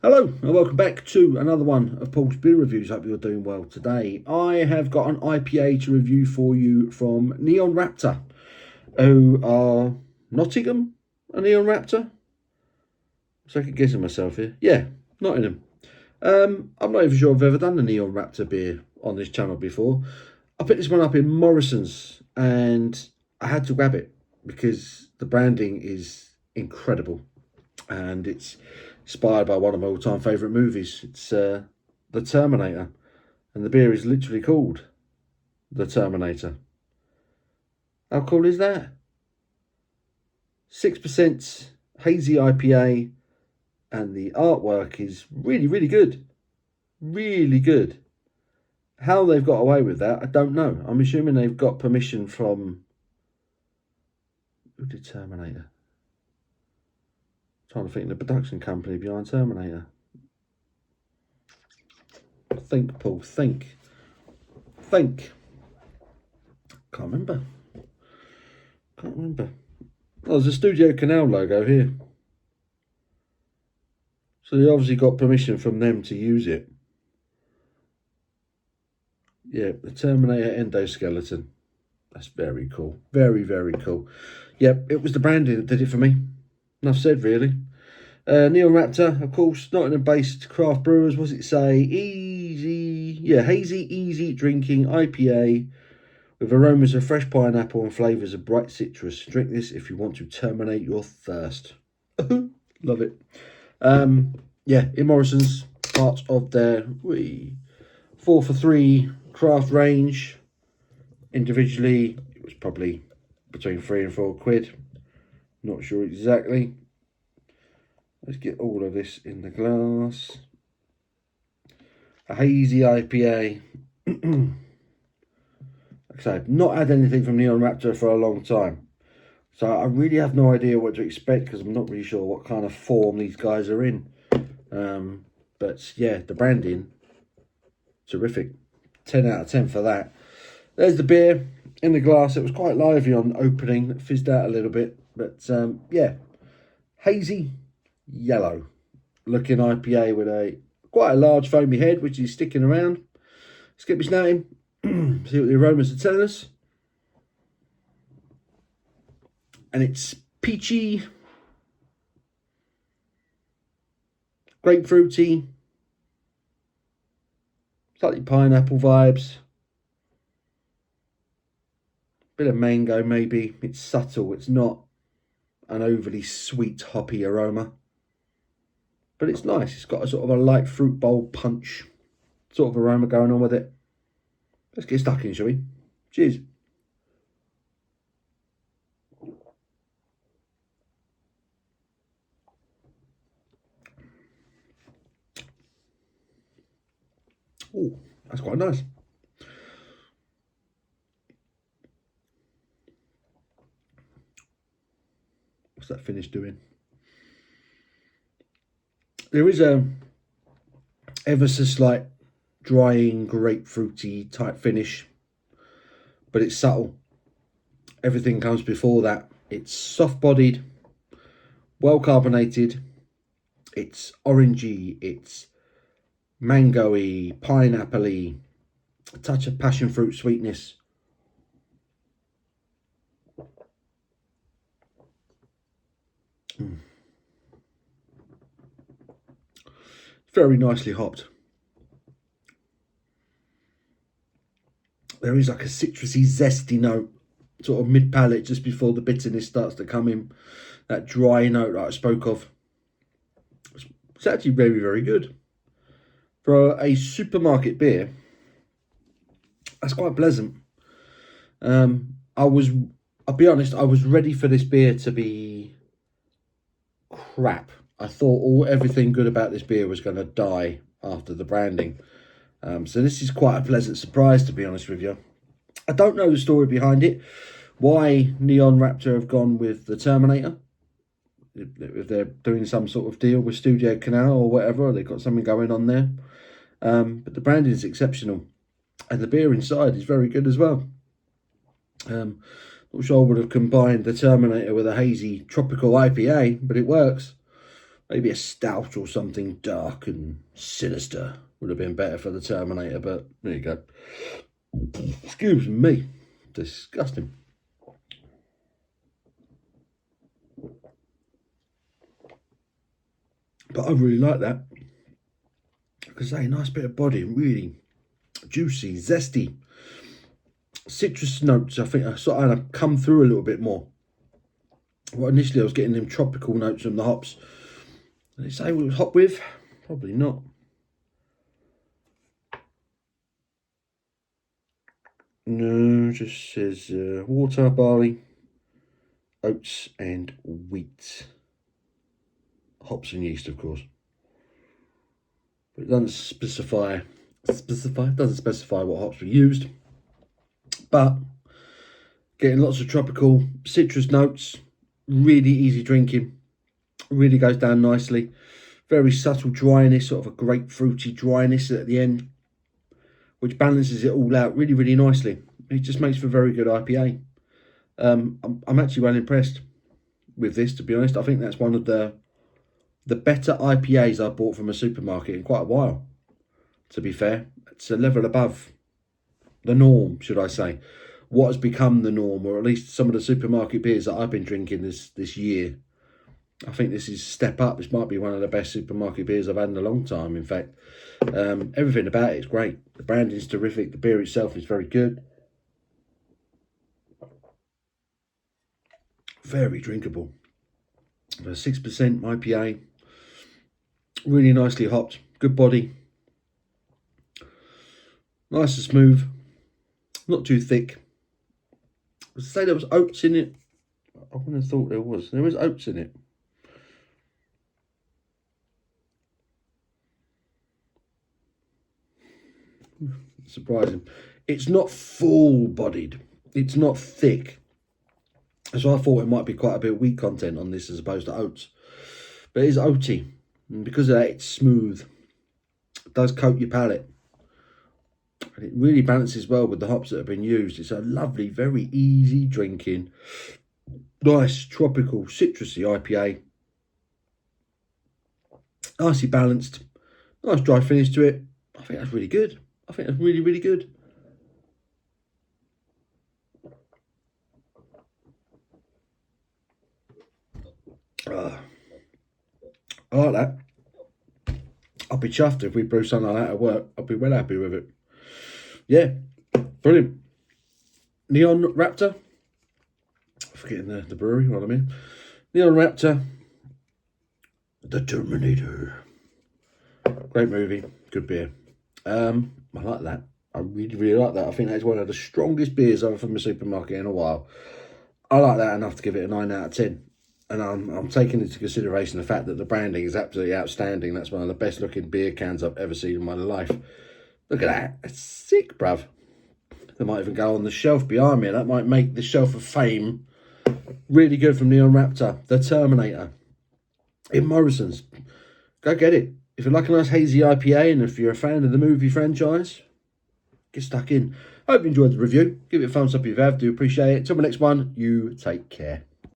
Hello and welcome back to another one of Paul's beer reviews. Hope you're doing well today. I have got an IPA to review for you from Neon Raptor, who are Nottingham, a Neon Raptor. Second guessing myself here. Yeah, Nottingham. I'm not even sure I've ever done a Neon Raptor beer on this channel before. I picked this one up in Morrison's and I had to grab it because the branding is incredible and it's inspired by one of my all-time favourite movies. It's The Terminator, and the beer is literally called The Terminator. How cool is that? 6% hazy IPA, and the artwork is really, really good. Really good. How they've got away with that, I don't know. I'm assuming they've got permission from... Who did Terminator? Trying to think of the production company behind Terminator. Think, Paul, think. Can't remember. Oh, there's a Studio Canal logo here. So they obviously got permission from them to use it. Yeah, the Terminator endoskeleton. That's very cool. Very, very cool. Yep, it was the branding that did it for me. Enough said, really. Neon Raptor, of course, Nottingham-based craft brewers. What's it say? Hazy, easy drinking IPA with aromas of fresh pineapple and flavours of bright citrus. Drink this if you want to terminate your thirst. Love it. In Morrison's, part of their 4 for 3 craft range. Individually, it was probably between £3 and £4. Not sure exactly. Let's get all of this in the glass. A hazy IPA. Like I say, I've not had anything from Neon Raptor for a long time. So I really have no idea what to expect because I'm not really sure what kind of form these guys are in. But yeah, the branding, terrific. 10 out of 10 for that. There's the beer in the glass. It was quite lively on opening. It fizzed out a little bit. But yeah, hazy yellow looking IPA with quite a large foamy head, which is sticking around. Let's get me snouting. See what the aromas are telling us. And it's peachy, grapefruity, slightly pineapple vibes, bit of mango maybe. It's subtle, it's not an overly sweet hoppy aroma, but it's nice. It's got a sort of a light fruit bowl punch sort of aroma going on with it. Let's get stuck in, shall we? Cheers. Oh, that's quite nice. What's that finish doing? There is a ever so slight drying grapefruity type finish, but it's subtle. Everything comes before that. It's soft bodied, well carbonated, it's orangey, it's mangoey, pineapple-y, a touch of passion fruit sweetness. Very nicely hopped. There is like a citrusy, zesty note, sort of mid-palate, just before the bitterness starts to come in. That dry note that I spoke of. It's actually very, very good. For a supermarket beer, that's quite pleasant. I'll be honest, I was ready for this beer to be crap. I thought everything good about this beer was going to die after the branding. So this is quite a pleasant surprise, to be honest with you. I don't know the story behind it, why Neon Raptor have gone with the Terminator. If they're doing some sort of deal with Studio Canal or whatever, or they've got something going on there. But the branding is exceptional. And the beer inside is very good as well. Not sure I would have combined the Terminator with a hazy tropical IPA, but it works. Maybe a stout or something dark and sinister would have been better for the Terminator, but there you go. Excuse me. Disgusting. But I really like that. Because a nice bit of body, really juicy, zesty. Citrus notes, I think I sort of come through a little bit more. Well, initially I was getting them tropical notes from the hops. Did they say what it was hop with? Probably not. No, it just says water, barley, oats and wheat. Hops and yeast, of course. But it doesn't specify what hops were used. But getting lots of tropical citrus notes, really easy drinking, really goes down nicely. Very subtle dryness, sort of a grapefruity dryness at the end, which balances it all out really, really nicely. It just makes for a very good IPA. I'm actually well impressed with this, to be honest. I think that's one of the better IPAs I bought from a supermarket in quite a while, to be fair. It's a level above the norm, should I say. What has become the norm, or at least some of the supermarket beers that I've been drinking this year. I think this is a step up. This might be one of the best supermarket beers I've had in a long time, in fact. Everything about it is great. The branding is terrific. The beer itself is very good. Very drinkable. A 6% IPA. Really nicely hopped. Good body. Nice and smooth. Not too thick. I would say there was oats in it. I wouldn't have thought there was. There was oats in it. Surprising. It's not full-bodied. It's not thick. So I thought it might be quite a bit of wheat content on this as opposed to oats. But it is oaty. And because of that, it's smooth. It does coat your palate. And it really balances well with the hops that have been used. It's a lovely, very easy drinking, nice, tropical, citrusy IPA. Nicely balanced. Nice dry finish to it. I think that's really good. I think that's really, really good. I like that. I'll be chuffed if we brew something like that at work. I'll be well happy with it. Yeah, brilliant. Neon Raptor. Forgetting the brewery while I'm here. Neon Raptor. The Terminator. Great movie. Good beer. I like that. I really, really like that. I think that's one of the strongest beers I've had from a supermarket in a while. I like that enough to give it a 9 out of 10. And I'm taking into consideration the fact that the branding is absolutely outstanding. That's one of the best looking beer cans I've ever seen in my life. Look at that. It's sick, bruv. They might even go on the shelf behind me. That might make the shelf of fame. Really good from Neon Raptor. The Terminator. In Morrison's. Go get it. If you like a nice hazy IPA and if you're a fan of the movie franchise, get stuck in. Hope you enjoyed the review. Give it a thumbs up if you have. Do appreciate it. Till the next one, you take care.